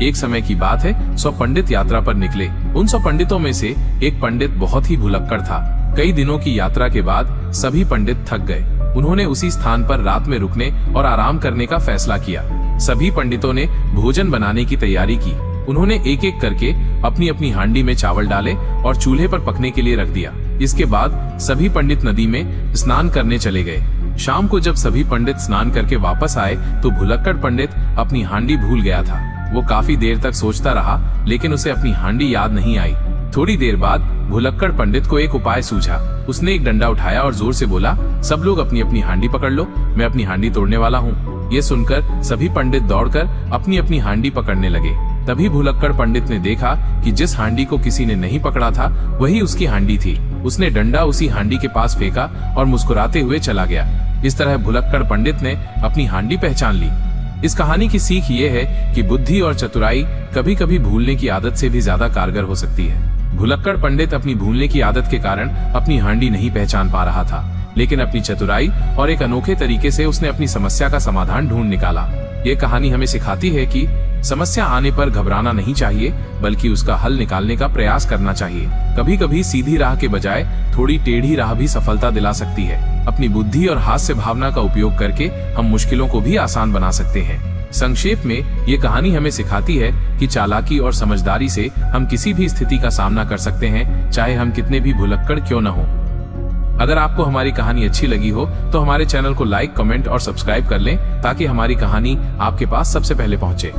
एक समय की बात है, 100 पंडित यात्रा पर निकले। उन 100 पंडितों में से एक पंडित बहुत ही भुलक्कड़ था। कई दिनों की यात्रा के बाद सभी पंडित थक गए। उन्होंने उसी स्थान पर रात में रुकने और आराम करने का फैसला किया। सभी पंडितों ने भोजन बनाने की तैयारी की। उन्होंने एक एक करके अपनी अपनी हांडी में चावल डाले और चूल्हे पर पकने के लिए रख दिया। इसके बाद सभी पंडित नदी में स्नान करने चले गए। शाम को जब सभी पंडित स्नान करके वापस आए तो भुलक्कड़ पंडित अपनी हांडी भूल गया था। वो काफी देर तक सोचता रहा, लेकिन उसे अपनी हांडी याद नहीं आई। थोड़ी देर बाद भुलक्कड़ पंडित को एक उपाय सूझा। उसने एक डंडा उठाया और जोर से बोला, सब लोग अपनी अपनी हांडी पकड़ लो, मैं अपनी हांडी तोड़ने वाला हूँ। ये सुनकर सभी पंडित दौड़कर अपनी अपनी हांडी पकड़ने लगे। तभी भुलक्कड़ पंडित ने देखा कि जिस हांडी को किसी ने नहीं पकड़ा था वही उसकी हांडी थी। उसने डंडा उसी हांडी के पास फेंका और मुस्कुराते हुए चला गया। इस तरह भुलक्कड़ पंडित ने अपनी हांडी पहचान ली। इस कहानी की सीख ये है कि बुद्धि और चतुराई कभी कभी भूलने की आदत से भी ज्यादा कारगर हो सकती है। भुलक्कड़ पंडित अपनी भूलने की आदत के कारण अपनी हांडी नहीं पहचान पा रहा था, लेकिन अपनी चतुराई और एक अनोखे तरीके से उसने अपनी समस्या का समाधान ढूंढ निकाला। ये कहानी हमें सिखाती है कि समस्या आने पर घबराना नहीं चाहिए, बल्कि उसका हल निकालने का प्रयास करना चाहिए। कभी कभी सीधी राह के बजाय थोड़ी टेढ़ी राह भी सफलता दिला सकती है। अपनी बुद्धि और हास्य भावना का उपयोग करके हम मुश्किलों को भी आसान बना सकते हैं। संक्षेप में ये कहानी हमें सिखाती है कि चालाकी और समझदारी से हम किसी भी स्थिति का सामना कर सकते हैं, चाहे हम कितने भी भुलक्कड़ क्यों न हो। अगर आपको हमारी कहानी अच्छी लगी हो तो हमारे चैनल को लाइक, कमेंट और सब्सक्राइब कर लें, ताकि हमारी कहानी आपके पास सबसे पहले पहुंचे।